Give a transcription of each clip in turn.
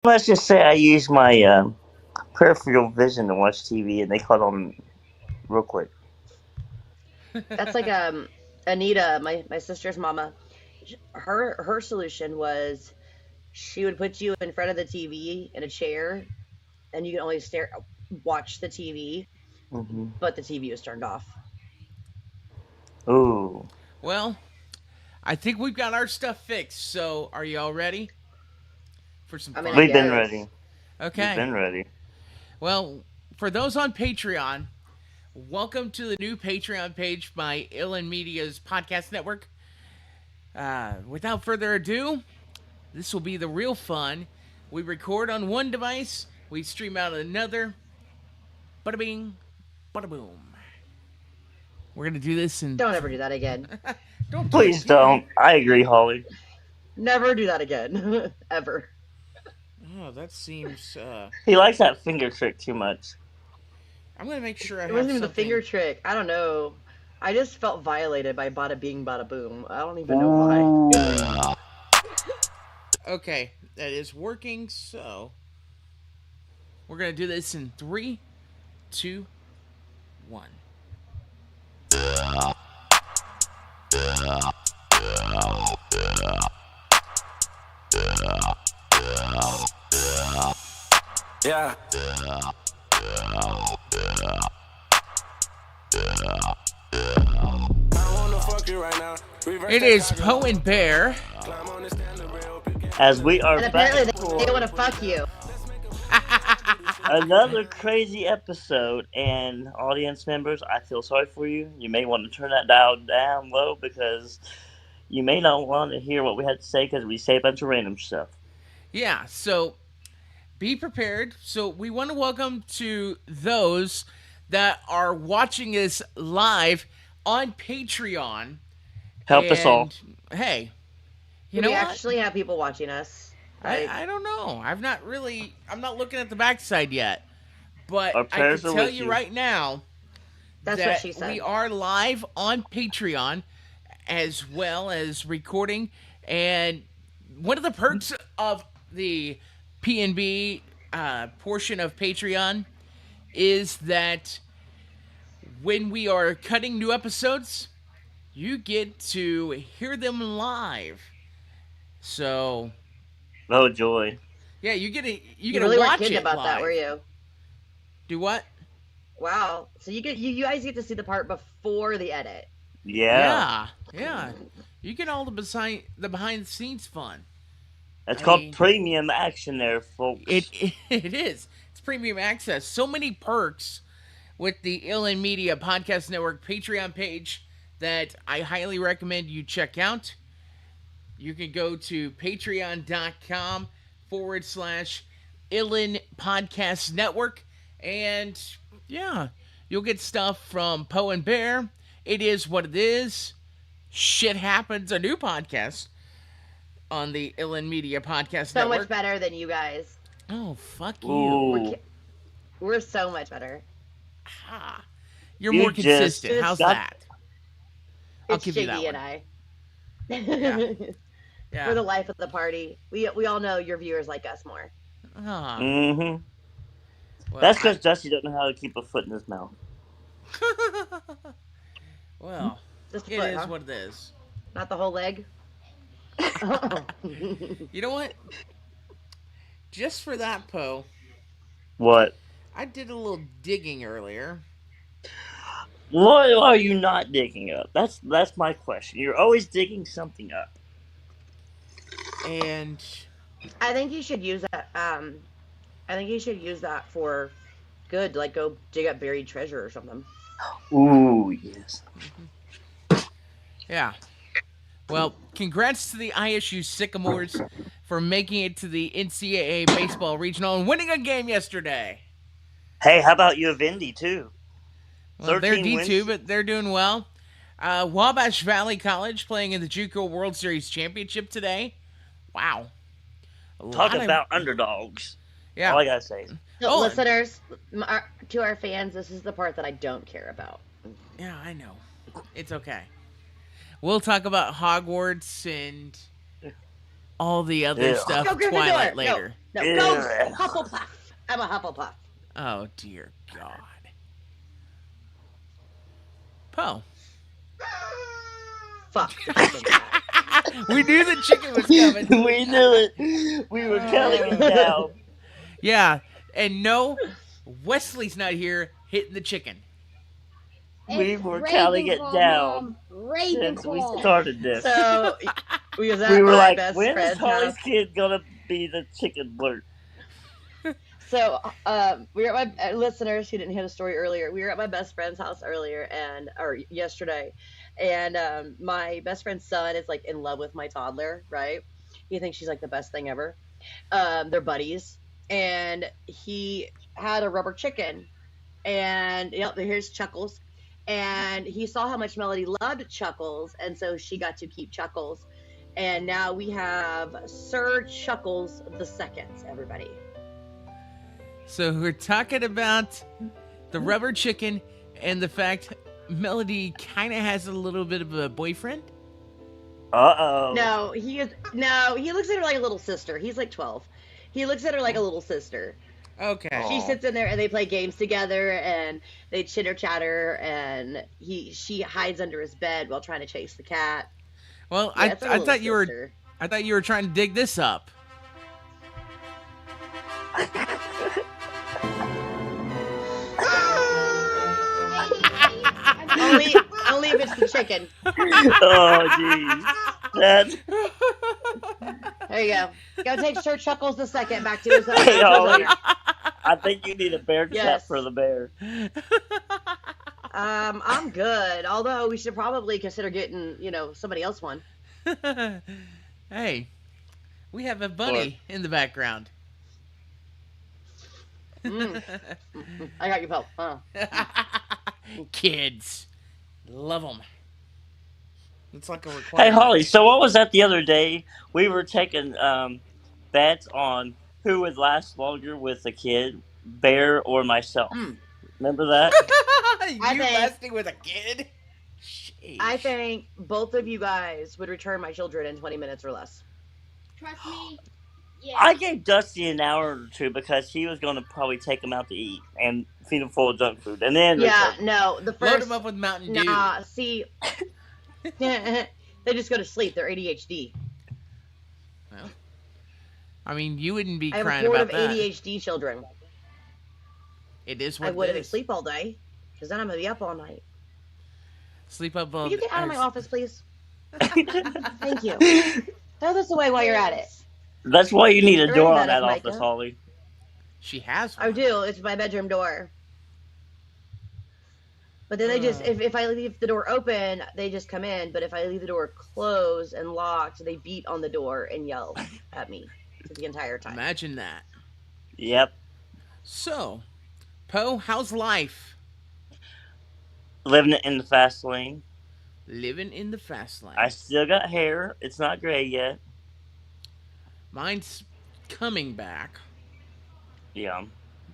Let's just say I use my peripheral vision to watch TV, and they caught on real quick. That's like Anita, my sister's mama. Her solution was she would put you in front of the TV in a chair, and you can only watch the TV, Hmm. but the TV was turned off. Ooh, Well, I think we've got our stuff fixed. So, are you all ready for some I mean, I we've fun? been guess. ready. We've Okay. been ready. Well, for those on Patreon, welcome to the new Patreon page by Illin Media's podcast network. Without further ado, this will be the real fun. We record on one device, we stream out on another. Bada bing, bada boom. We're gonna do this in. Don't ever do that again. Don't do it Please again. don't. I agree, Holly. Never do that again. Ever. Oh, that seems. He likes that finger trick too much. I'm gonna make sure I It have wasn't even the something. finger trick. I don't know. I just felt violated by bada bing, bada boom. I don't even know why. Ooh. Okay, that is working. So we're gonna do this in three, two, one. Yeah. It is Poe and Bear. As we are And back apparently they want for to fuck you. another crazy episode, and audience members, I feel sorry for you. You may want to turn that dial down low because you may not want to hear what we had to say because we say a bunch of random stuff. Yeah, so be prepared. So we want to welcome to those that are watching us live on Patreon. Help us all. And hey, you Do know we what? actually have people watching us? I don't know. I'm not looking at the backside yet. But Our I can prayers are tell with you you. right now That's what that she we said. are live on Patreon as well as recording. And one of the perks of the PNB portion of Patreon is that when we are cutting new episodes, you get to hear them live. So Oh, joy. yeah, you get You to really weren't watch kidding it about that, were live. you? Do what? Wow. So you guys get to see the part before the edit. Yeah. Yeah, yeah. You get all the behind the scenes fun. That's I called mean, premium action there, it folks. it is. It's premium access. So many perks with the Illin Media Podcast Network Patreon page that I highly recommend you check out. You can go to patreon.com/ Illin Podcast Network. And yeah, you'll get stuff from Poe and Bear. It is what it is. Shit Happens, a new podcast on the Illin Media Podcast So much Network. better than you guys. Oh, fuck you. We're Ooh. ki- we're so much better. Ah, you're You more just consistent. It's How's got. that? I'll it's give you that JD and one. I. Yeah, We're yeah. the life of the party. We all know your viewers like us more. Ah, Mm-hmm. well, That's because Dusty don't know how to keep a foot in his mouth. well, Just a it foot, is huh? what it is. Not the whole leg. You know what? Just for that, Poe, What? I did a little digging earlier. What are you not digging up? That's my question. You're always digging something up. And I think you should use that. I think you should use that for good. Like go dig up buried treasure or something. Ooh, yes. yeah, well, congrats to the ISU Sycamores for making it to the NCAA baseball regional and winning a game yesterday. Hey, how about you, Indy too? Well, they're 13 D2, wins. but they're doing well. Wabash Valley College playing in the JUCO World Series Championship today. Wow, a Talk lot of about underdogs. All yeah. I gotta say. So, Oh, listeners, to our fans, this is the part that I don't care about. yeah, I know. It's okay. We'll talk about Hogwarts and all the other Ew. Go stuff Twilight Gryffindor. No, later. no, go Ew. Hufflepuff. I'm a Hufflepuff. Oh dear God. Poe. Fuck the chicken. We knew the chicken was coming. We knew it. We were counting it down. Yeah, and no, Wesley's not here hitting the chicken. We It's were counting it Ravenclaw, down Mom. since we Ravenclaw. started this. So we was We at were my like, best when is friend's Holly's house. kid gonna be the chicken blurt? So we were at my listeners who didn't hear the story earlier. We were at my best friend's house earlier or yesterday, and my best friend's son is like in love with my toddler. Right? He thinks she's like the best thing ever. They're buddies, and he had a rubber chicken, and yep, here's Chuckles. And he saw how much Melody loved Chuckles, and so she got to keep Chuckles. And now we have Sir Chuckles the Second, everybody. So we're talking about the rubber chicken and the fact Melody kind of has a little bit of a boyfriend. Uh-oh. No, he looks at her like a little sister. He's like 12. He looks at her like a little sister. Okay. She Aw. sits in there and they play games together and they chitter chatter and she hides under his bed while trying to chase the cat. Well, Yeah, it's like a I little thought you were sister. I thought you were trying to dig this up. Only only if it's the chicken. Oh, jeez. That's... There you go. Go take Sir Chuckles the Second back to his Hey, back to his Holly. owner. I think you need a bear trap Yes. for the bear. I'm good. Although we should probably consider getting, somebody else one. Hey, we have a bunny in the background. Mm. I got you, Poe. Kids, love them. It's like a Hey, requirement. Holly, so what was that the other day? We were taking bets on who would last longer with a kid, Bear or myself. Mm. Remember that? You I think- lasting with a kid? I Sheesh. think both of you guys would return my children in 20 minutes or less. Trust me. Yeah. I gave Dusty an hour or two because he was going to probably take him out to eat and feed him full of junk food. And then Yeah, no, the Load first. them up with Mountain Dew. Nah, see, they just go to sleep. They're ADHD. Well, I mean, you wouldn't be I have a crying horde about of that. ADHD children. It is I what would it if I is. sleep all day, because then I'm gonna be up all night. Sleep up all Can you get out of my or- office, please? Thank you. Throw this away while you're at it. that's why you need a You're door right on that about it, office, Micah. Holly. She has one. I do. It's my bedroom door. But then they just, if I leave the door open, they just come in. But if I leave the door closed and locked, they beat on the door and yell at me the entire time. Imagine that. Yep. So, Poe, how's life? Living it in the fast lane. Living in the fast lane. I still got hair. It's not gray yet. Mine's coming back. Yeah.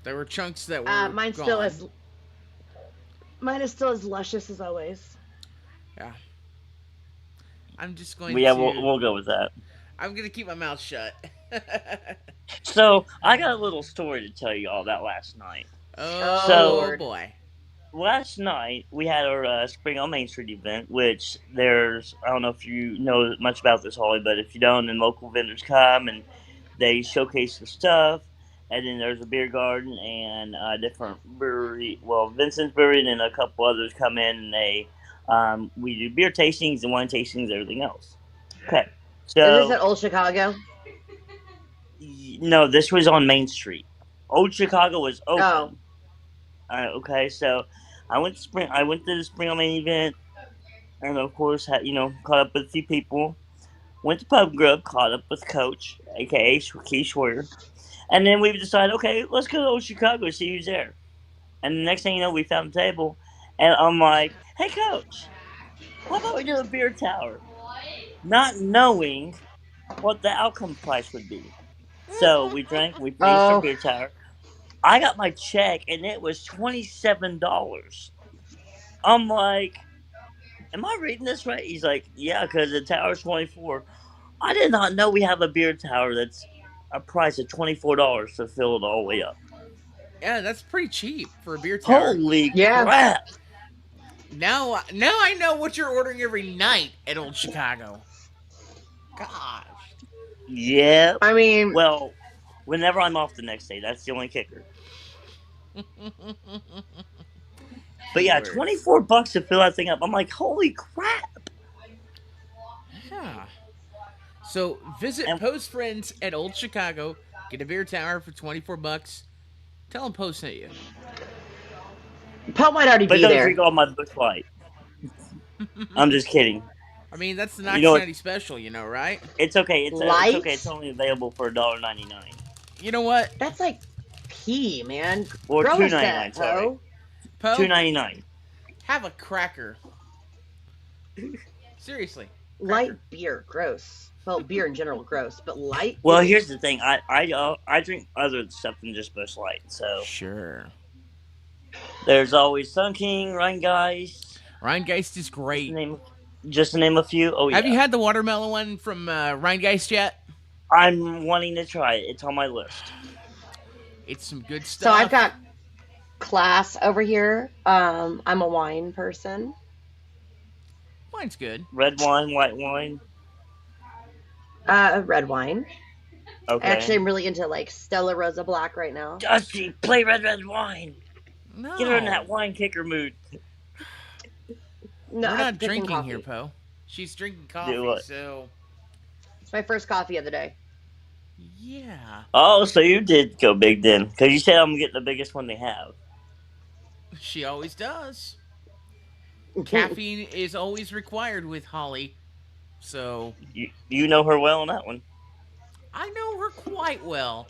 There were chunks that were Mine's gone. still as mine is still as luscious as always. I'm just going Yeah, to. we'll go with that. I'm gonna keep my mouth shut. So, I got a little story to tell you all about last night. Oh So- boy. Last night, we had our Spring on Main Street event, which there's, I don't know if you know much about this, Holly, but if you don't, then local vendors come and they showcase their stuff. And then there's a beer garden and a different brewery, well, Vincent's Brewery and then a couple others come in and they, we do beer tastings and wine tastings and everything else. Okay. Is So, this at Old Chicago? no, this was on Main Street. Old Chicago was open. Oh. Okay, so I went to the Spring on Main event, and of course, caught up with a few people. Went to Pub Grub, caught up with Coach, aka Keith Schwer, and then we decided, okay, let's go to Old Chicago, see who's there. And the next thing you know, we found a table, and I'm like, hey, Coach, how about we do a beer tower? Not knowing what the outcome price would be. So we drank, we finished our Oh. beer tower. I got my check and it was $27. I'm like, am I reading this right? He's like, yeah, because the tower's 24. I did not know we have a beer tower that's a price of $24 to fill it all the way up. Yeah, that's pretty cheap for a beer tower. Holy Yeah. crap! Now I know what you're ordering every night at Old Chicago. Gosh. Yeah. I mean, Well, whenever I'm off the next day, that's the only kicker. But yeah, Keyword. $24 to fill that thing up. I'm like, holy crap! Yeah. So visit And Post Friends at Old Chicago. Get a beer tower for $24. Tell them Post sent you. Poe might already but be don't drink there. all my Bush Light. I'm just kidding. I mean, that's the You know what? 1990 special, right? It's okay. It's okay. It's Light? only available for $1.99 You know what, That's like pee, man. or Grow a $2.99. set, Sorry, Poe. Poe? $2.99. Have a cracker. Seriously, Light cracker. beer, gross. Well, beer in general, gross. But light? Well, Ew. here's the thing. I drink other stuff than just Bush Light. So Sure. there's always Sun King, Rheingeist. Rheingeist is Just to great. name, just to name a few. Oh Have you yeah, had the watermelon one from Rheingeist yet? I'm wanting to try it. It's on my list. It's some good So I've stuff. got class over here. I'm a wine person. Mine's good. Red wine, white wine. Red wine. Okay. Actually, I'm really into like Stella Rosa Black right now. Dusty, play red wine. Get her in that No. wine kicker mood. No, We're I'm not picking drinking here, coffee. Poe. She's drinking Do coffee, what? so It's my first coffee of the day. yeah. Oh, so you did go big then, because you said I'm getting the biggest one they have. She always does. Caffeine is always required with Holly, so You know her well on that one. I know her quite well.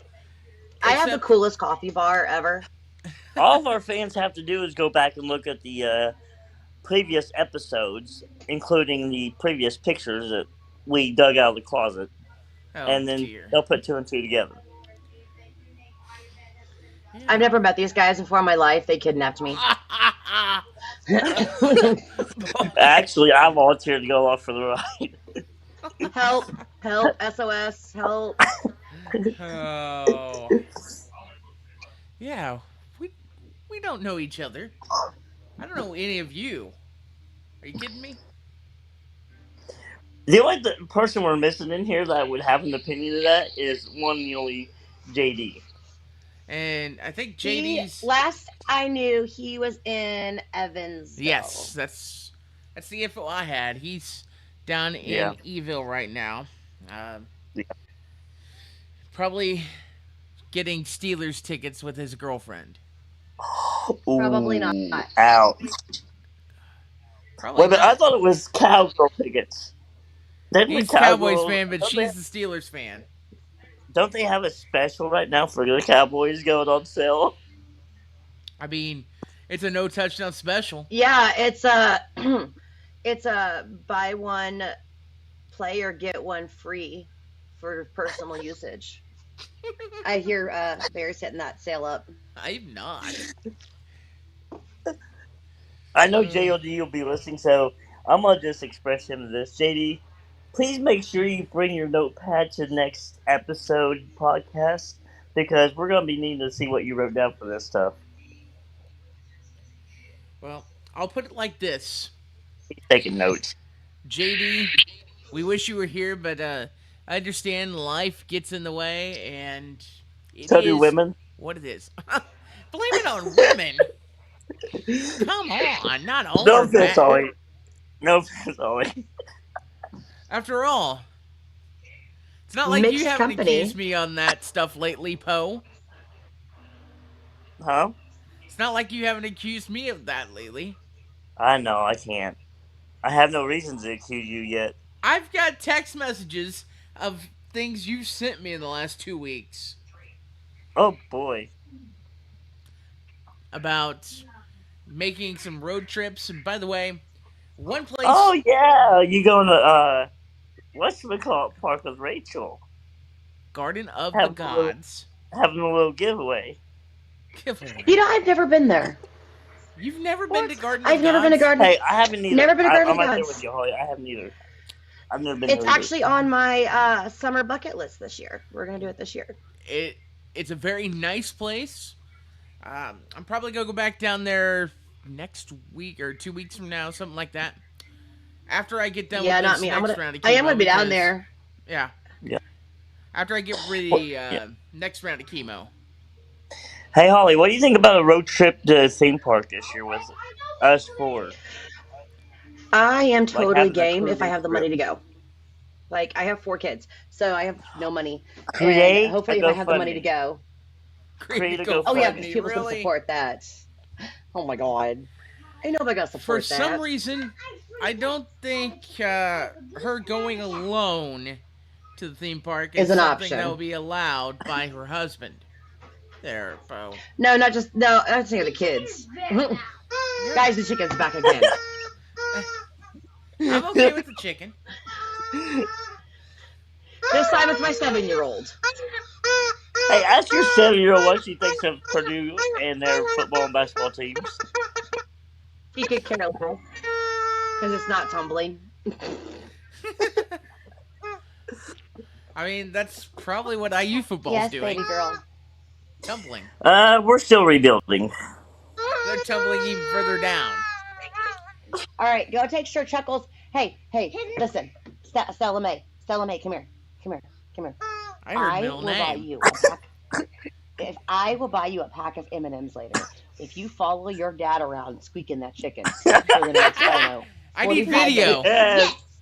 I have the Except, coolest coffee bar ever. All of our fans have to do is go back and look at the previous episodes, including the previous pictures that we dug out of the closet, oh and then dear. they'll put two and two together. I've Yeah. never met these guys before in my life. They kidnapped me. Actually, I volunteered to go off for the ride. Help, help, SOS, help. Oh. Yeah. We we don't know each other. I don't know any of you. Are you kidding me? The only person we're missing in here that would have an opinion of that is one and only JD. And I think He, JD's last I knew, he was in Evansville. yes, that's the info I had. He's down Yeah. in Eville right now. Uh, Yeah. probably getting Steelers tickets with his girlfriend. Probably not. Ooh, ouch. Probably Wait, but I not. thought it was cowgirl tickets. Didn't the He's a Cowboys cowgirl? fan, but she's the Steelers fan. Don't they have a special right now for the Cowboys going on sale? I mean, it's a no touchdown special. Yeah, it's a it's a buy one play or get one free for personal usage. I hear Bears setting that sale up. I'm not. I know JOD will be listening, so I'm gonna just express him to this. JD, please make sure you bring your notepad to the next episode podcast because we're gonna be needing to see what you wrote down for this stuff. Well, I'll put it like this. He's taking notes. JD, we wish you were here, but I understand life gets in the way, and it So do is women. what it is. Blame it on women. Come on, not all No are offense, bad. Ollie. No offense, Ollie. After all, it's not like you Mixed haven't company. accused me on that stuff lately, Poe. Huh? It's not like you haven't accused me of that lately. I know, I can't. I have no reason to accuse you yet. I've got text messages of things you've sent me in the last 2 weeks Oh boy. about making some road trips. And by the way, one place Oh yeah, you going to whatchamacallit park with Rachel. Garden of the Having a little Gods having a little giveaway. giveaway. You know, I've never been there. You've never been to Garden I've of never Gods? been to Garden. Hey, I haven't either. Never been to Garden I'm of right there Gods. with you, Holly. I haven't either. I've never been to It's Reboot. actually on my summer bucket list this year. We're gonna do it this year. It it's a very nice place. I'm probably gonna go back down there next week or 2 weeks from now, something like that. After I get done with Yeah, not this me. next round of I am gonna chemo, be down because there. yeah, Yeah. after I get rid of What, the yeah. next round of chemo. Hey Holly, what do you think about a road trip to a theme park this year with us four? I am Like totally having a game if I cruising have the money trip. to go. Like I have 4 kids, so I have no money, and Create a hopefully, if I have the money to GoFundMe. go. Create a Create a Oh yeah, because GoFundMe. GoFundMe, people's gonna really. support that. Oh my god, ain't nobody gonna For support some that. reason, I don't think her going alone to the theme park Is is an something that will option. be allowed by her husband. There, Bo. No, not just no. I'm thinking of the kids. Yeah, Guys, the chicken's back again. I'm okay with the chicken. This time it's my 7-year-old. Hey, ask your 7-year-old what she thinks of Purdue and their football and basketball teams. He could care less because it's not tumbling. I mean, that's probably what IU football's Yes, baby doing. girl. Tumbling. We're still rebuilding. They're tumbling even further down. All right, go take Sir Chuckles. Hey, hey, listen, Stella May, Stella May, come here, come here, come here. I heard I middle will buy name. you a pack. If I will buy you a pack of M&Ms later, if you follow your dad around squeaking that chicken for the next, I don't know, I need 45 video. minutes.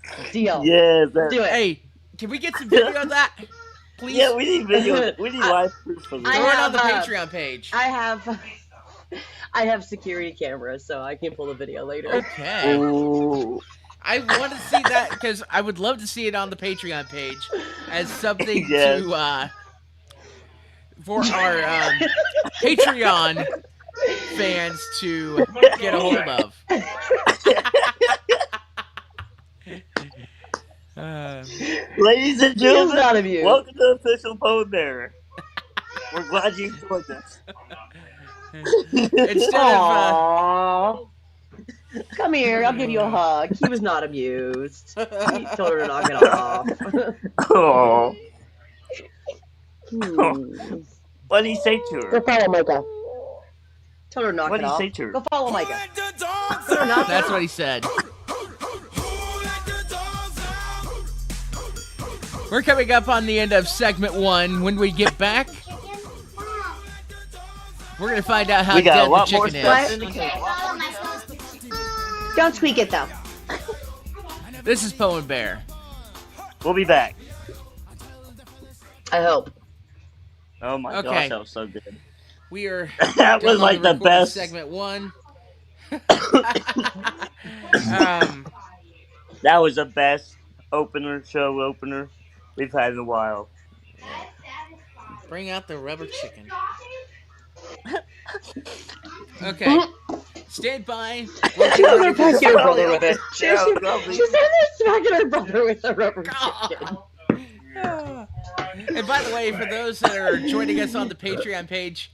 Yes, Deal. yes. Do it. Hey, can we get some video of that, please? Yeah, we need video. We need I, live proof for I this. Throw it on have the Patreon page. I have I have security cameras, so I can pull the video later. Okay. Ooh. I want to see that because I would love to see it on the Patreon page as something Yes. to for our Patreon fans to get a hold of. Ladies and He is gentlemen, not amused. welcome to official Bone Bearer. We're glad you joined us. Instead of Aww. Come here, I'll give you a hug. He was not amused. He told her to knock it off. Oh, Hmm. what did he say to Go her? follow Micah. Told her to knock What it did he off. say to her? Go follow Micah. Told her to knock it that's off. what he said. We're coming up on the end of segment 1. When we get back, we're gonna find out how We got dead a the lot more chicken stuff is. in the cake. Don't tweak it though. This is Poe and Bear. We'll be back. I hope. Oh my Okay. gosh, that was so good. We are That done was like on the recording best. segment 1. That was the best show opener we've had in a while. Bring out the rubber chicken. Okay, stand by. We'll get They're ready for smacking her the brother with it. She said they're smacking her brother with a rubber chicken. And by the way, for those that are joining us on the Patreon page,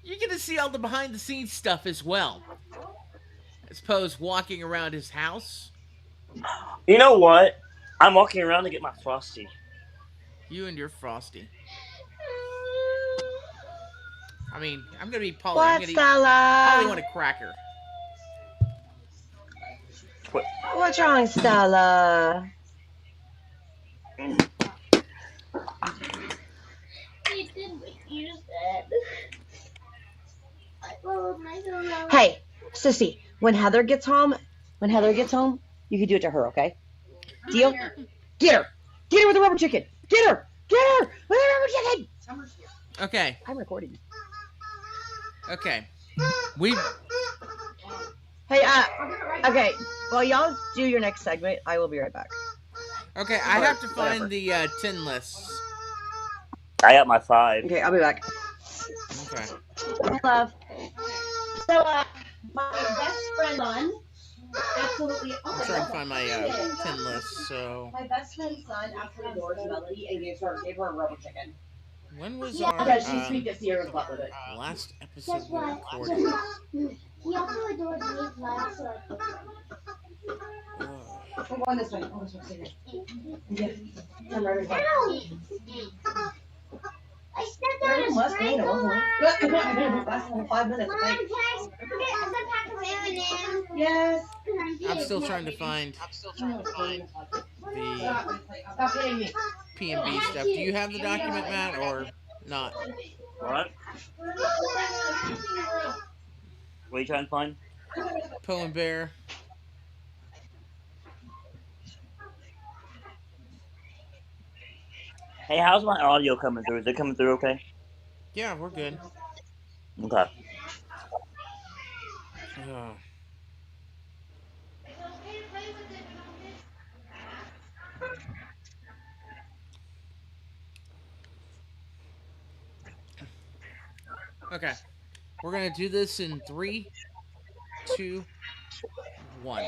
you're going to see all the behind the scenes stuff as well. I suppose walking around his house. You know what? I'm walking around to get my Frosty. You and your Frosty. I mean, I'm going to be Polly. I'm What, going to eat. Polly want Stella? a cracker. What's wrong, Stella? Hey, sissy, when Heather gets home, you can do it to her, okay? Deal? Get her! Get her with the rubber chicken! Get her! Get her with the rubber chicken! Okay. I'm recording. Okay. We. Hey, okay. While y'all do your next segment, I will be right back. Okay, I have to Whatever. find the 10 lists. I got my 5. Okay, I'll be back. Okay. Hey, love. So, my best friend Son, absolutely. I'm trying to find my 10 lists. So, my best friend's son absolutely adores Melody and gave her a rubber chicken. when was Yeah, our Because she's sweet to see her butt with it. last episode Guess we what? recorded? He also adored me last. I'm going this way. Oh, this way. Yeah. I'm ready. I stepped on a Mustang, it wasn't it? Last 5 minutes. Mom, can I get a pack of M&M's? Yes. I'm still trying to find the Stop hitting me. PNB stuff. Do you have the document, Matt, or not? What? What are you trying to find? Poe and Bear. Hey, how's my audio coming through? Is it coming through okay? Yeah, we're good. Okay. Oh. Okay. We're gonna do this in three, two, one.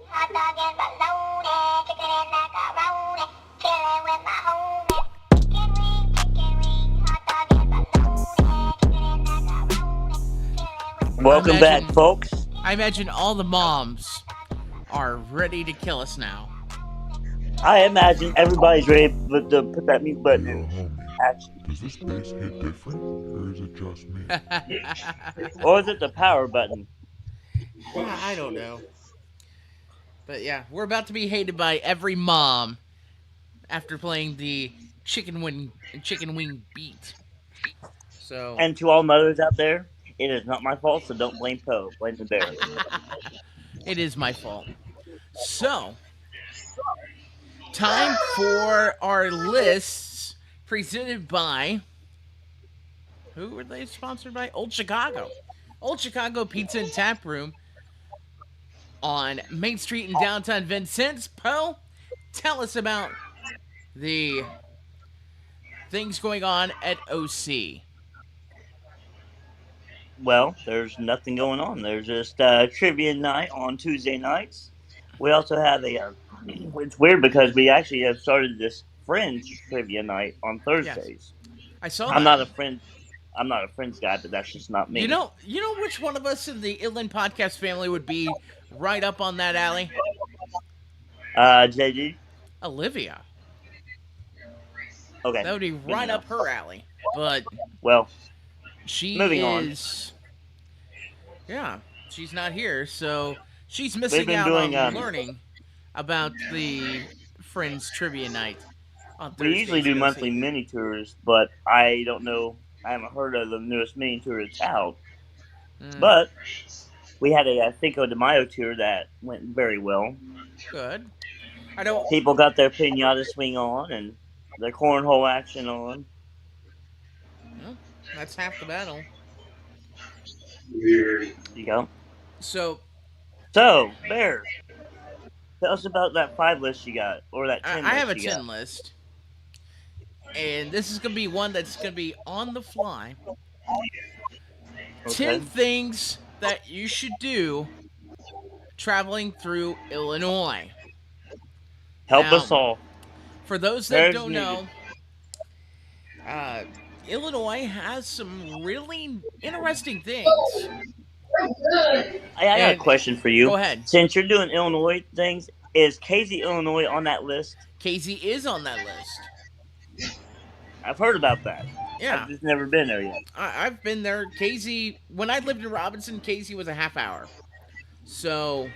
Hot dog and bologna, chicken and macaroni, chilling with my homies. Chicken wing, hot dog and bologna, chicken and macaroni, chilling with my I Welcome back, imagine folks. I imagine all the moms are ready to kill us now. I imagine everybody's ready to put that mute button in Homie, action. does this bass hit different, or is it just me? Or is it the power button? I don't know. But yeah, we're about to be hated by every mom after playing the chicken wing beat. So And to all mothers out there, it is not my fault, so don't blame Poe. Blame the bear. it is my fault. So time for our lists presented by who were they sponsored by? Old Chicago. Old Chicago Pizza and Tap Room on Main Street in downtown Vincennes. Poe, tell us about the things going on at OC. Well, there's nothing going on. There's just trivia night on Tuesday nights. We also have a. It's weird because we actually have started this Friends trivia night on Yes, Thursdays. I saw I'm that. not a friend. I'm not a Friends guy, but that's just not You me. know, you know which one of us in the Inland Podcast family would be right up on that alley? JD. Olivia. Okay, That would be good to right know. up her alley. But Well, she moving on. is, yeah, she's not here, so she's We've missing been out doing. on learning about the Friends Trivia Night on We usually Thursdays do at monthly OC. mini tours, but I don't know. I haven't heard of the newest mini tour that's out. Mm, But we had a Cinco de Mayo tour that went very well. good. I don't. People got their pinata swing on and their cornhole action on. Well, that's half the battle. You go. So So, Bear, tell us about that 5 list you got, or that 10 I have list a you got. 10 list, and this is gonna be one that's gonna be on the fly. 10 Okay. things that you should do traveling through Illinois. Help Now, us all. for those that Bear's don't muted. know, uh, Illinois has some really interesting things. I got a And question for go you. ahead. Since you're doing Illinois things, is Casey, Illinois on that list? Casey is on that list. I've heard about that. I've Yeah, just never been there yet. I've been there. Casey, when I lived in Robinson, Casey was a half hour. So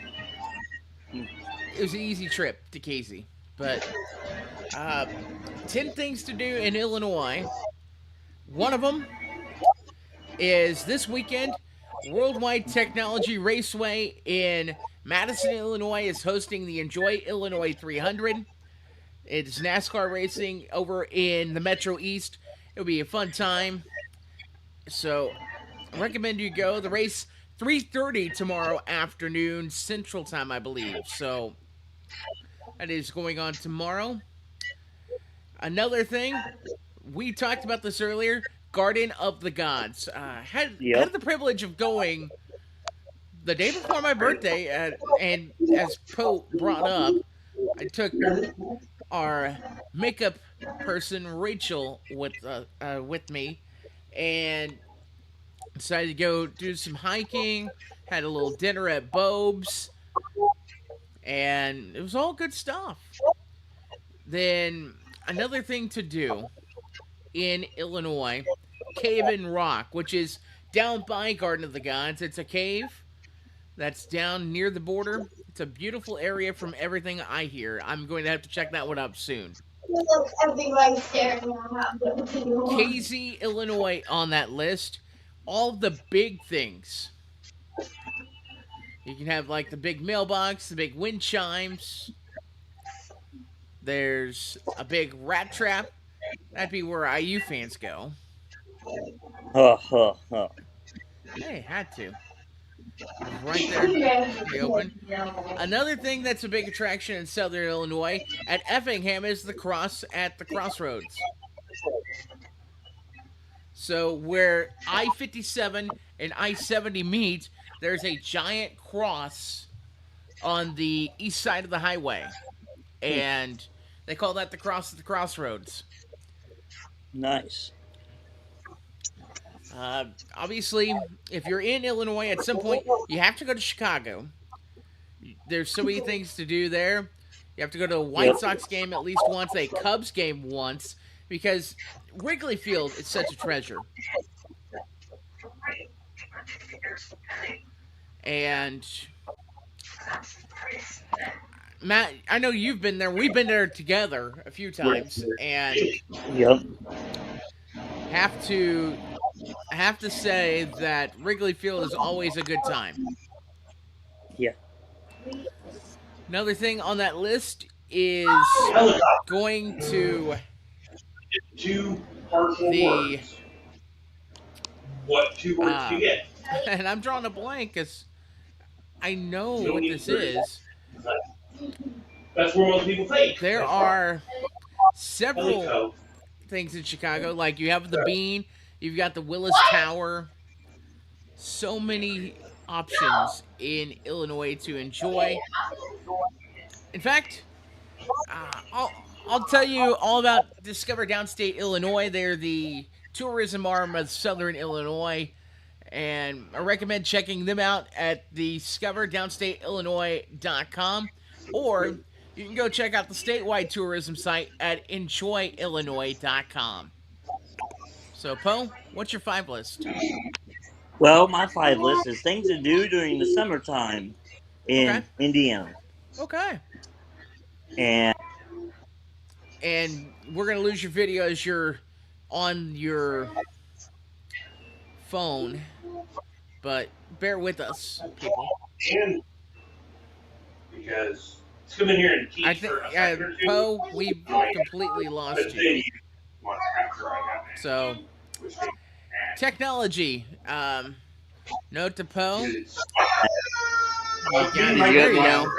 it was an easy trip to Casey. But uh, 10 things to do in Illinois. One of them is this weekend, Worldwide Technology Raceway in Madison, Illinois is hosting the Enjoy Illinois 300. It's NASCAR racing over in the Metro East. It'll be a fun time. So, I recommend you go. The race 3:30 tomorrow afternoon Central Time, I believe. So, that is going on tomorrow. Another thing, we talked about this earlier. Garden of the Gods. Had Yep. the privilege of going the day before my birthday, and as Poe brought up, I took our makeup person Rachel with me, and decided to go do some hiking. Had a little dinner at Bob's, and it was all good stuff. Then another thing to do in Illinois, Cave in Rock, which is down by Garden of the Gods. It's a cave that's down near the border. It's a beautiful area from everything I hear. I'm going to have to check that one up soon. Everybody's staring at me. KZ, Illinois on that list. All the big things. You can have like the big mailbox, the big wind chimes. There's a big rat trap. That'd be where IU fans go. Huh, huh, huh. Hey, had to. It was right there in the open. Another thing that's a big attraction in Southern Illinois at Effingham is the cross at the crossroads. So where I-57 and I-70 meet, there's a giant cross on the east side of the highway, and they call that the cross at the crossroads. Nice. Obviously, if you're in Illinois at some point, you have to go to Chicago. There's so many things to do there. You have to go to a White Yep. Sox game at least once, a Cubs game once, because Wrigley Field is such a treasure. And Matt, I know you've been there. We've been there together a few times, and Yep. have to have to say that Wrigley Field is always a good time. Yeah. Another thing on that list is going to Two hurtful the words. What two words do you get? and I'm drawing a blank because I know No what need this for it. is. That's where most people think. There That's are right. several Pelico. things in Chicago. Like you have the Bean, you've got the Willis Tower. So many options in Illinois to enjoy. In fact, I'll tell you all about Discover Downstate Illinois. They're the tourism arm of Southern Illinois, and I recommend checking them out at discoverdownstateillinois.com, or you can go check out the statewide tourism site at enjoyillinois.com. So, Poe, what's your 5 list? Well, my 5 list is things to do during the summertime Okay. in Indiana. Okay. And And we're going to lose your video as you're on your phone, but bear with us, people. And because let's come in here and teach I think, for a second or two. Poe, we've completely lost But then you. you want after I got mad. So, Which they- technology. Note to Poe. Because You it's- got it. You're There good you now. go.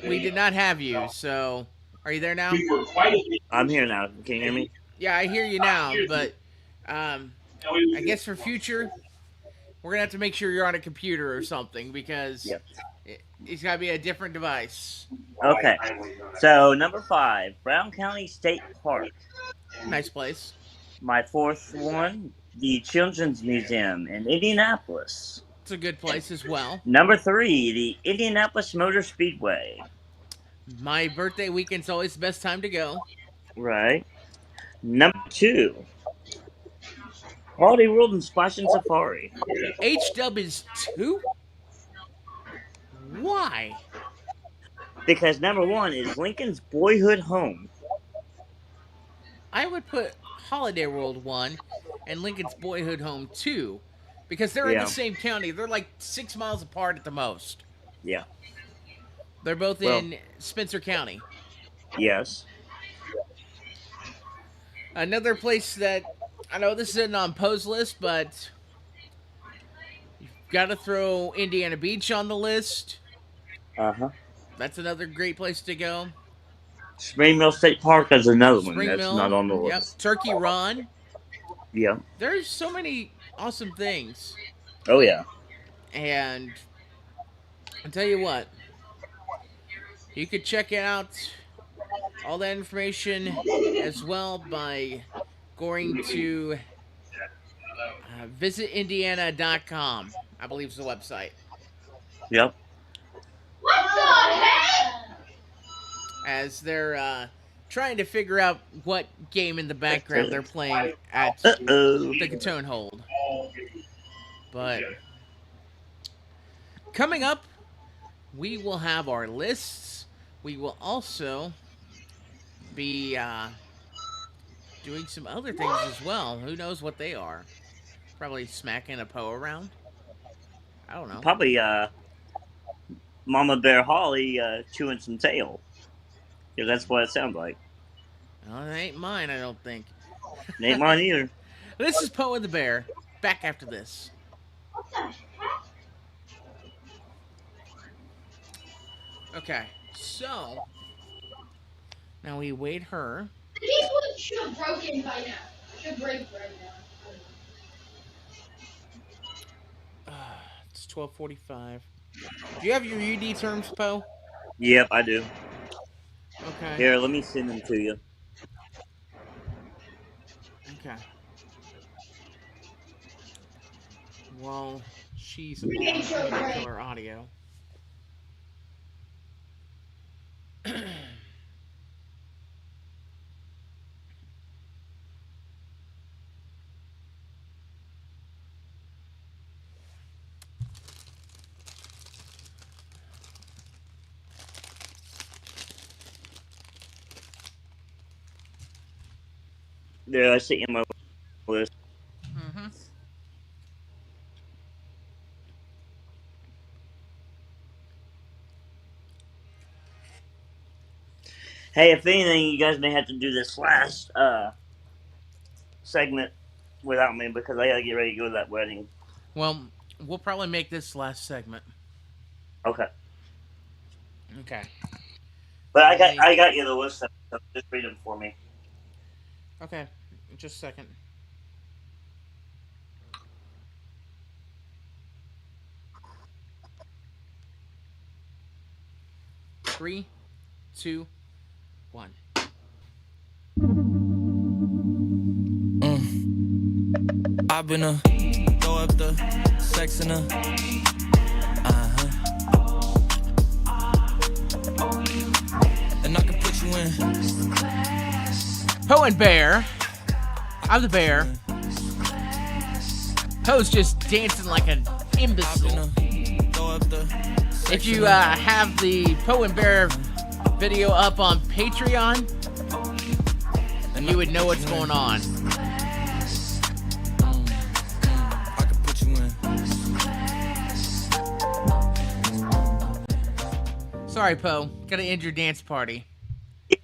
We did not have you. So, are you there now? we were quite a bit. I'm here now. Can you hear me? Yeah, I hear you now. But I I guess for future, we're gonna have to make sure you're on a computer or something because Yep. it's got to be a different device. Okay. So, number 5, Brown County State Park. Nice place. My 4th one, the Children's Museum in Indianapolis. It's a good place as well. Number 3, the Indianapolis Motor Speedway. My birthday weekend's always the best time to go. Right. Number 2, Holiday World and Splash and Safari. H-Dub is 2? Why? Because number 1 is Lincoln's boyhood home. I would put Holiday World 1 and Lincoln's Boyhood Home 2 because they're in Yeah. the same county. They're like 6 miles apart at the most. Yeah. They're both Well- in Spencer County. Yes. Another place that I know this isn't on Poe's list, but you've got to throw Indiana Beach on the list. Uh-huh. That's another great place to go. Spring Mill State Park is another one Spring that's Mill. not on the Yep. list. Turkey Run. Yeah. There's so many awesome things. Oh, yeah. And I'll tell you what, you could check out all that information as well by going to visitindiana.com, I believe is the website, Yep. What the heck? as they're trying to figure out what game in the background they're playing at Uh-oh. the Catone Hold. But coming up, we will have our lists. We will also be doing some other things as well. Who knows what they are? Probably smacking a Poe around. I don't know. Probably Mama Bear Holly chewing some tail. Because that's what it sounds like. Well, it ain't mine, I don't think. It ain't mine either. This is Poe and the Bear. Back after this. What the heck? Okay, so now we wait her. The keyboard should have broken by now. Should break right now. It's 12:45. Do you have your UD terms, Poe? Yep, I do. Okay. Here, let me send them to you. Okay. Well, she's We made sure on break. killer audio. There, I sent you my list. Mm-hmm. Hey, if anything, you guys may have to do this last segment without me because I gotta get ready to go to that wedding. Well, we'll probably make this last segment. Okay. Okay. But Let me- I got you the list, so just read them for me. Okay. Just a second. Three, two, one. I've been a throw up the sex in a and I can put you in. Poe and Bear. I'm the bear. Poe's just dancing like an I've been imbecile. a throw up the sex If you in a- have the Poe and Bear video up on Patreon, and you I would can know put what's you in. going on. I can put you in. Sorry, Poe. Gotta end your dance party.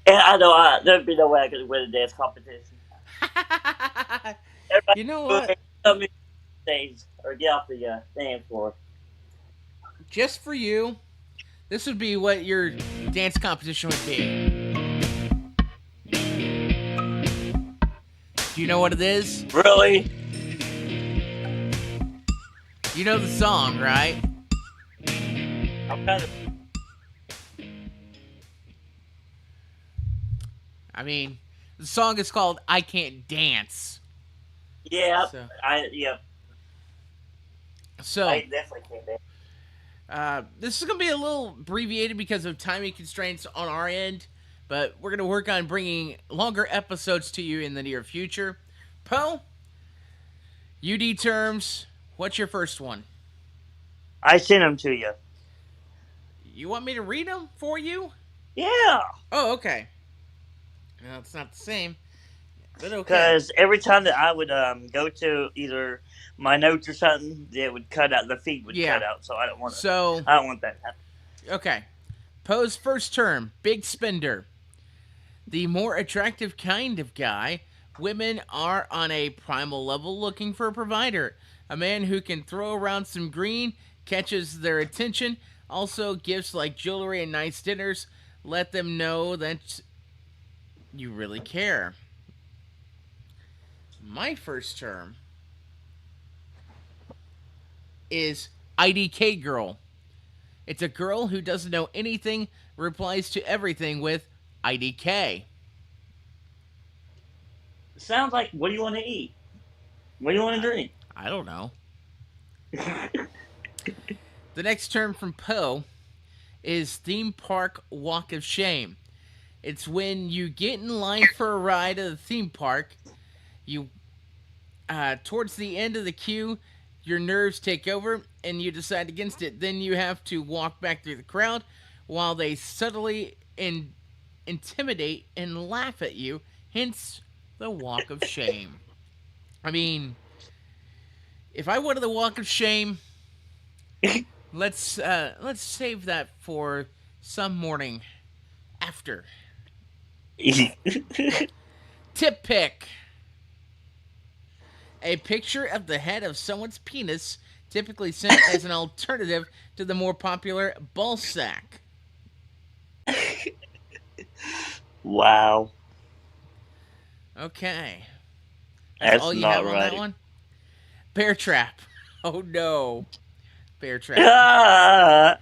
Yeah, I know. There'd be no way I could win a dance competition. Everybody, You know go what? ahead, come in the stage or get off the dance floor. Just for you, this would be what your dance competition would be. Do you know what it is? Really? You know the song, right? I'm kind of. I mean, the song is called I Can't Dance. Yeah. So, Yeah. so I definitely can't dance. this is going to be a little abbreviated because of timing constraints on our end, but we're going to work on bringing longer episodes to you in the near future. Poe, UD terms, what's your first one? I sent them to you. You want me to read them for you? Yeah. Oh, okay. No, it's not the same, but okay. Because every time that I would go to either my notes or something, it would cut out. The feed would Yeah. cut out. So I don't want to. So, I don't want that to happen. okay. Poe's first term, big spender. The more attractive kind of guy. Women are on a primal level looking for a provider. A man who can throw around some green catches their attention. Also, gifts like jewelry and nice dinners let them know that you really care. My first term is IDK girl. It's a girl who doesn't know anything, replies to everything with IDK. Sounds like, what do you want to eat? What do you want to drink? I don't know. The next term from Poe is theme park walk of shame. It's when you get in line for a ride at the theme park, you towards the end of the queue, your nerves take over and you decide against it. Then you have to walk back through the crowd while they subtly intimidate and laugh at you. Hence the walk of shame. I mean, if I wanted the walk of shame, let's save that for some morning after. Tip pick. A picture of the head of someone's penis, typically sent as an alternative to the more popular ball sack. Wow. Okay. That's That's all you not have on that right. one? Bear trap. Oh no. Bear trap. Ah,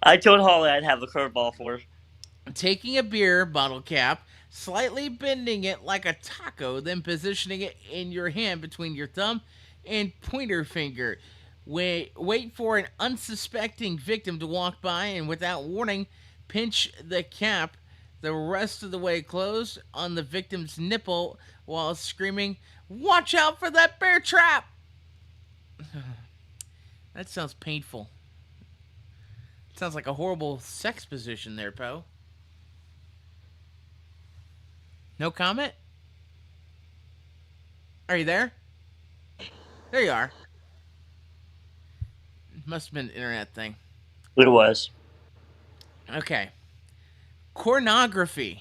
I told Holly I'd have a curveball for her. Taking a beer bottle cap, slightly bending it like a taco, then positioning it in your hand between your thumb and pointer finger. Wait for an unsuspecting victim to walk by and without warning, pinch the cap the rest of the way closed on the victim's nipple while screaming, "Watch out for that bear trap!" That sounds painful. Sounds like a horrible sex position there, Poe. No comment? Are you there? There you are. Must have been an internet thing. It was. Okay. Cornography.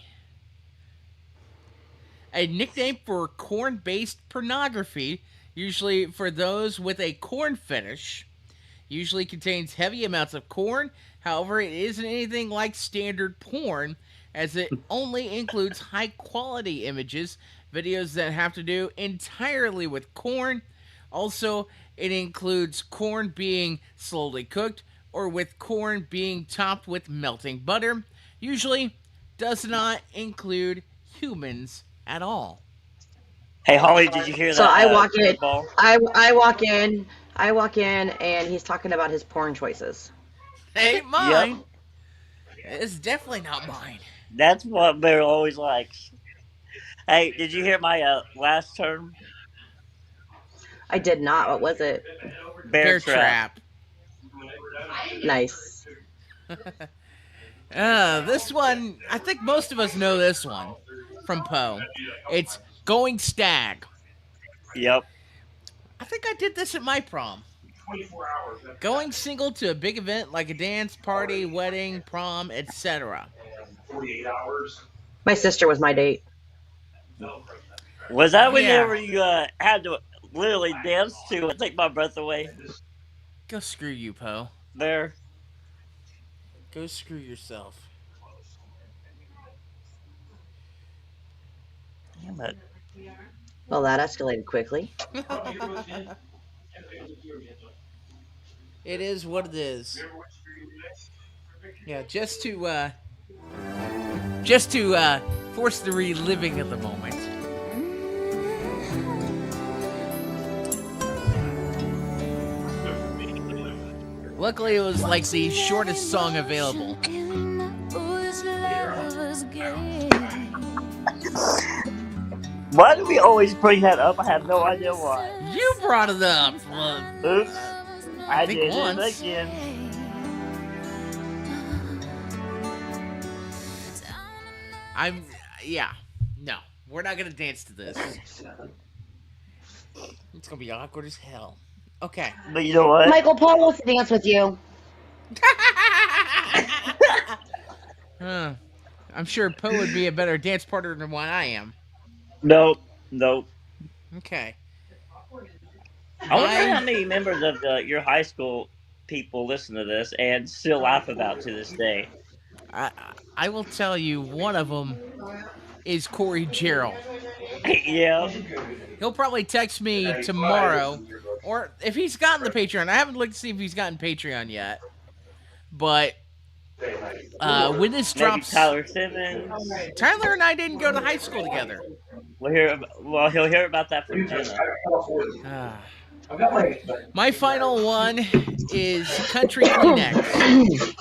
A nickname for corn based pornography, usually for those with a corn fetish. Usually contains heavy amounts of corn. However, it isn't anything like standard porn, as it only includes high quality images, videos that have to do entirely with corn. Also, it includes corn being slowly cooked or with corn being topped with melting butter. Usually, does not include humans at all. Hey, Holly, did you hear So that I walk in. curveball? I walk in. I walk in, and he's talking about his porn choices. Ain't Yep. mine. It's definitely not mine. That's what Bear always likes. Hey, did you hear my last term? I did not. What was it? Bear Bear trap. trap. Nice. This one, I think most of us know this one from Poe. It's going stag. Yep. I think I did this at my prom. Going single to a big event like a dance, party, wedding, prom, etc. My sister was my date. Was that Yeah. whenever you had to literally dance to it? Take my breath away. Go screw you, Poe. Bear. Go screw yourself. Damn it. Well, that escalated quickly. It is what it is. Yeah, just to force the reliving of the moment. Luckily, it was like the shortest song available. Why do we always bring that up? I have no idea why. You brought it up. Oops. I think did once. it again. Yeah. No, we're not gonna dance to this. It's gonna be awkward as hell. Okay. But you know what? Michael Paul wants to dance with you. I'm sure Poe would be a better dance partner than what I am. Nope. Nope. Okay. I wonder how many members of your high school people listen to this and still laugh about to this day. I will tell you, one of them is Corey Gerald. Yeah. He'll probably text me tomorrow, or if he's gotten the Patreon. I haven't looked to see if he's gotten Patreon yet. But when this Maybe drops, Tyler Simmons. Tyler and I didn't go to high school together. Well, he'll hear about that from Jenna. My final one is Country Kleenex.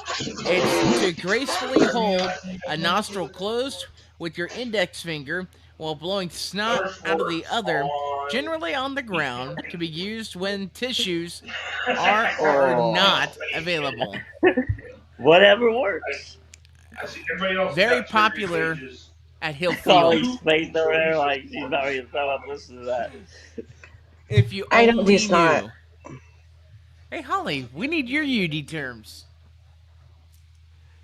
It's to gracefully hold a nostril closed with your index finger while blowing snot out of the other, generally on the ground, to be used when tissues are or are Oh. not available. Whatever works. I see everybody else has Very got surgery popular stages. at Hill Field. Holly's face over there like she's not even throw up listening to that. If you I don't do only snot. knew. Hey, Holly, we need your UD terms.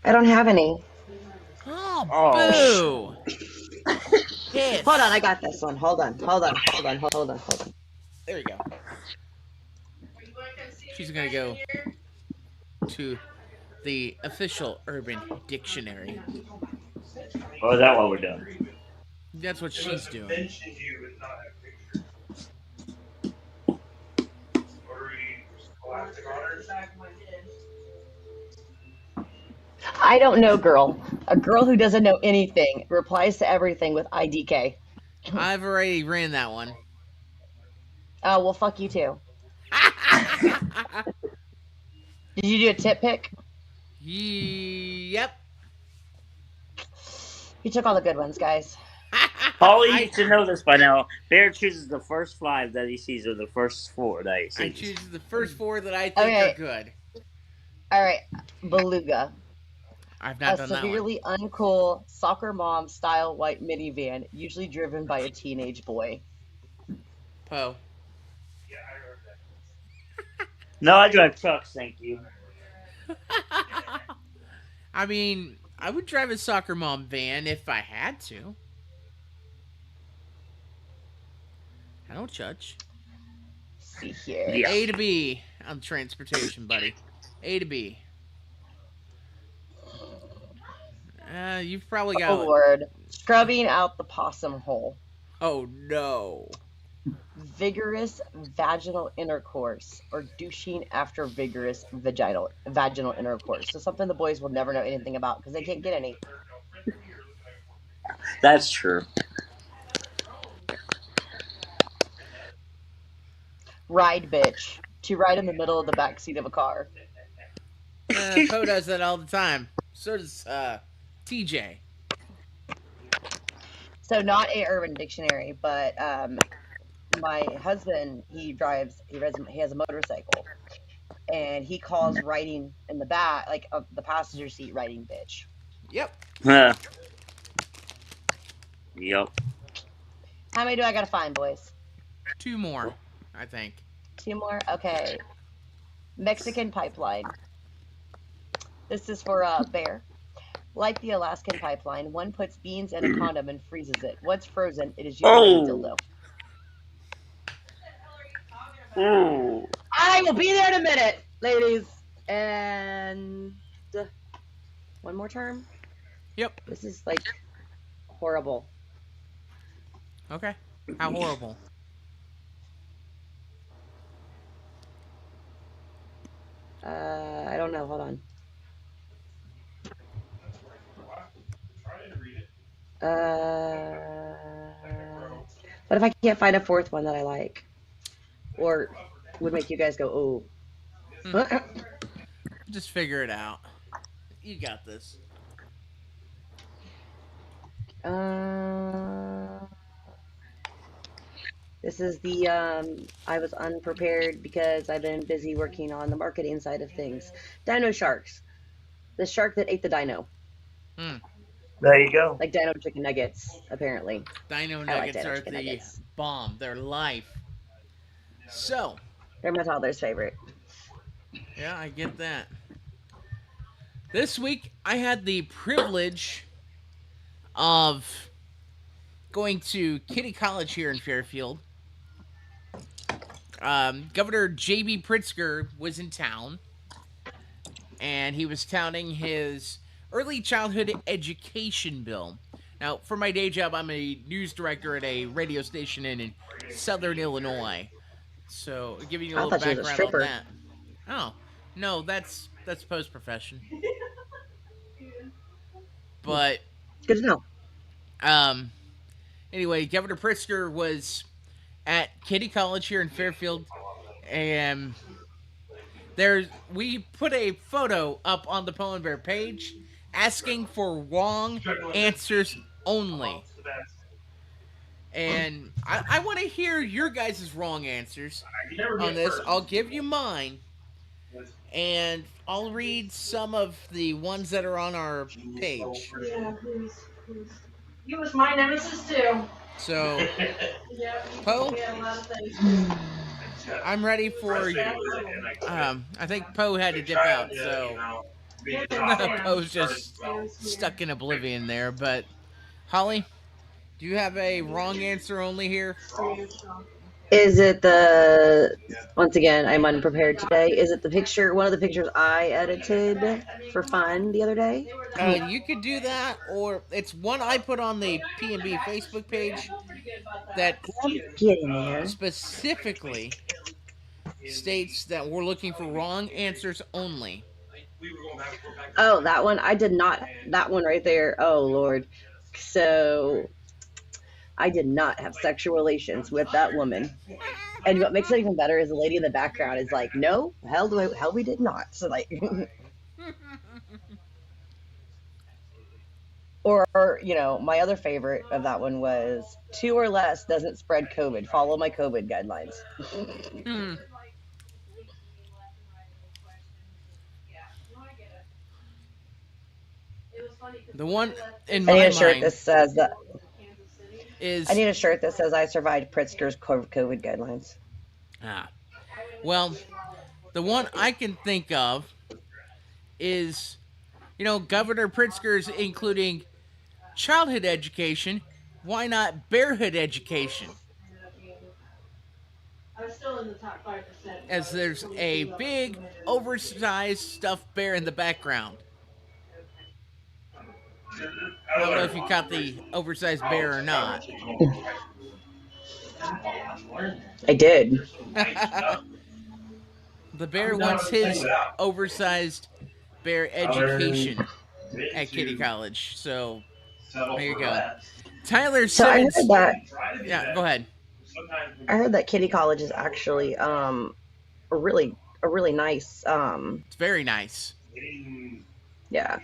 I don't have any. Oh, Oh, boo! Hold on, I Hiss. got this one. Hold on. There you go. She's gonna go to the official Urban Dictionary. oh, is that what we're doing? That's what It she's must have doing. mentioned you, but not have pictures. Rotary Scholastic Honors. I don't know, girl. A girl who doesn't know anything replies to everything with IDK. I've already ran that one. Oh, well, fuck you too. Did you do a tip pick? Yep. You took all the good ones, guys. Holly, you I should know this by now. Bear chooses the first 5 that he sees, or the first 4 that he I sees. choose the first four that I think are Okay, good. all right. Beluga. I've A not done that one. severely uncool soccer mom style white minivan, usually driven by a teenage boy. Poe. No, I drive trucks, thank you. I mean, I would drive a soccer mom van if I had to. I don't judge. See here. Yeah. A to B on transportation, buddy. A to B. You've probably Oh got. Lord. Scrubbing out the possum hole. Oh no. Vigorous vaginal intercourse or douching after vigorous vaginal intercourse. So something the boys will never know anything about because they can't get any. That's true. Ride bitch. To ride in the middle of the back seat of a car. Poe does that all the time. So does TJ. So not a Urban Dictionary, but my husband he has a motorcycle, and he calls riding in the back like the passenger seat riding bitch. Yep. Yep. How many do I gotta find, boys? 2 more, I think. 2 more. Okay. Mexican pipeline. This is for Bear. Like the Alaskan pipeline, one puts beans in a condom and freezes it. Once frozen, it is usually a dildo. Ooh. I will be there in a minute, ladies. And one more term. Yep. This is like horrible. Okay. How horrible. I don't know. Hold on. What if I can't find a fourth one that I like, or would make you guys go, "Oh"? Just figure it out. You got this. This is the I was unprepared because I've been busy working on the marketing side of things. Dino sharks. The shark that ate the dino. There you go. Like dino chicken nuggets, apparently. Dino I like nuggets dino are chicken the nuggets. bomb. They're life. So, They're my toddler's favorite. yeah, I get that. This week, I had the privilege of going to Kitty College here in Fairfield. Governor J.B. Pritzker was in town, and he was touting his early childhood education bill. Now, for my day job, I'm a news director at a radio station in Southern Illinois. So, giving you a I little thought she was a background on stripper. that. Oh, no, that's post profession. But Good to know. anyway, Governor Pritzker was at Kitty College here in Fairfield, And we put a photo up on the Polar Bear page asking for wrong answers only. And I want to hear your guys' wrong answers on this. I'll give you mine, and I'll read some of the ones that are on our page. Yeah, please. He was my nemesis too. So, Yeah, Poe, we had a lot of things. I'm ready for. I think Poe had to dip out, so Poe's just stuck in oblivion there. But Holly, do you have a wrong answer only here? Is it the, once again, I'm unprepared today. Is it the picture, one of the pictures I edited for fun the other day? You could do that, or it's one I put on the P&B Facebook page that I'm getting there. specifically states that we're looking for wrong answers only. Oh, that one, I did not, that one right there. Oh, Lord. So, I did not have sexual relations with that woman. And what makes it even better is the lady in the background is like, no, hell we did not. So like, or my other favorite of that one was 2 or less doesn't spread COVID. Follow my COVID guidelines. Hmm. The one in I need my a shirt mind that says that. is I need a shirt that says I survived Pritzker's COVID guidelines. well, the one I can think of is Governor Pritzker's including childhood education. Why not bearhood education? I was still in the top 5%. As there's a big, oversized stuffed bear in the background. I don't know if you caught the oversized bear or not. I did. The bear wants his oversized bear education at Kitty College. So there you go. Tyler So I Simmons. heard that. Yeah, go ahead. I heard that Kitty College is actually a really nice It's very nice. yeah.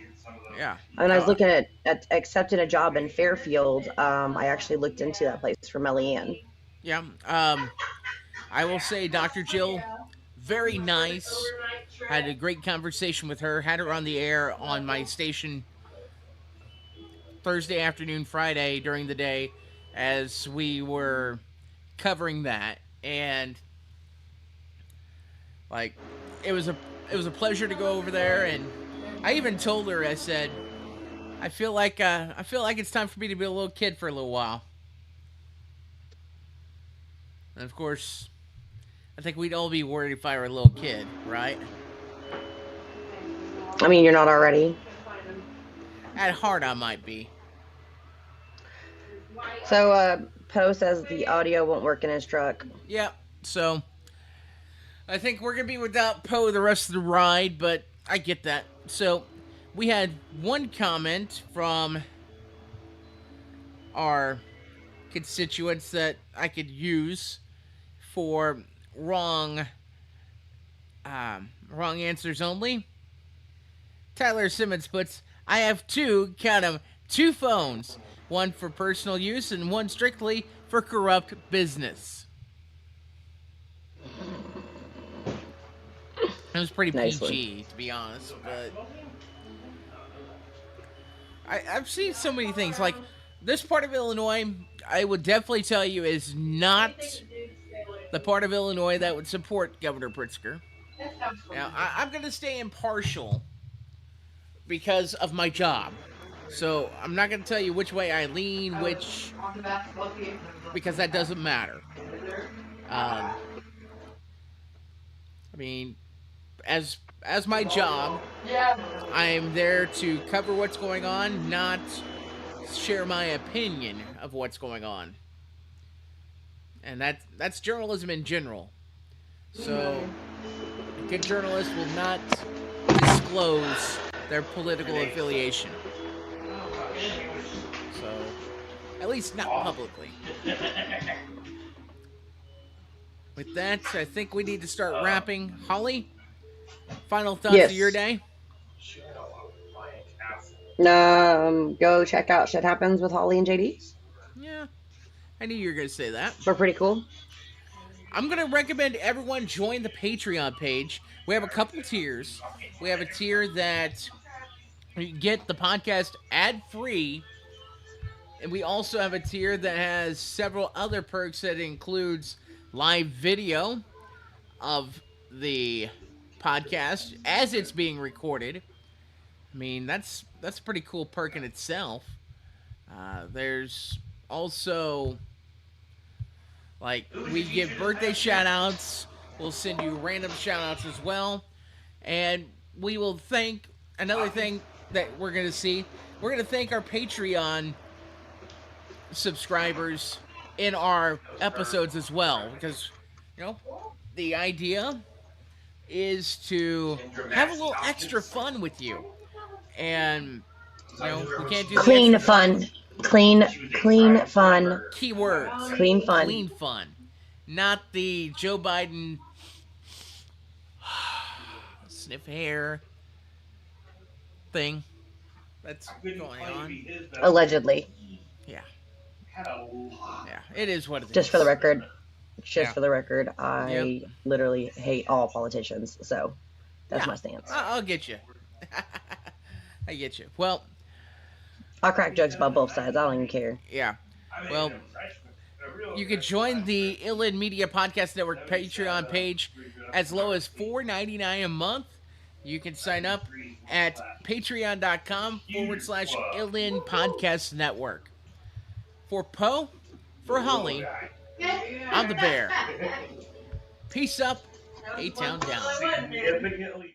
Yeah. When I was looking at accepting a job in Fairfield, I actually looked into that place for Melly Ann. Yeah. I will say Dr. Jill, very nice. Had a great conversation with her. Had her on the air on my station Thursday afternoon, Friday during the day as we were covering that. And like it was a pleasure to go over there, and I even told her, I said, I feel like it's time for me to be a little kid for a little while. And of course, I think we'd all be worried if I were a little kid, right? I mean, you're not already. At heart, I might be. So Poe says the audio won't work in his truck. Yeah, so I think we're going to be without Poe the rest of the ride, but I get that. So we had one comment from our constituents that I could use for wrong answers only. Tyler Simmons puts, I have count 'em, two phones. One for personal use and one strictly for corrupt business. It was pretty Nicely. PG, to be honest, but I've seen so many things. Like, this part of Illinois, I would definitely tell you, is not the part of Illinois that would support Governor Pritzker. Now, I'm going to stay impartial because of my job. So, I'm not going to tell you which way I lean, because that doesn't matter. I mean, as my job, I am there to cover what's going on, not share my opinion of what's going on. And that's journalism in general. So, a good journalist will not disclose their political affiliation. So, at least not publicly. with that, I think we need to start wrapping. Holly, final thoughts of your Yes. day? Go check out Shit Happens with Holly and JD. Yeah, I knew you were going to say that. We're pretty cool. I'm going to recommend everyone join the Patreon page. We have a couple tiers. We have a tier that you get the podcast ad free, and we also have a tier that has several other perks that includes live video of the podcast as it's being recorded. I mean, that's a pretty cool perk in itself. There's also like we give birthday shout outs. We'll send you random shout outs as well. And we will thank another thing that we're going to see. We're going to thank our Patreon subscribers in our episodes as well. Because, you know, the idea is to have a little extra fun with you. And, you know, we can't do the Clean extra fun. Clean fun. Keywords. Clean fun. Clean fun. Not the Joe Biden sniff hair thing that's going on. Allegedly. Yeah. Yeah, it is what it is. Just for the record. Yeah. For the record, I Yep. literally hate all politicians. So that's Yeah. my stance. I'll get you. I get you. Well, I'll crack jokes about both sides. I don't even care. yeah. Well, you can join the Illin Media Podcast Network Patreon page as low as $4.99 a month. You can sign up at patreon.com/Illin Podcast Network. For Poe, for Holly, I'm the Bear. Peace up, A-Town down.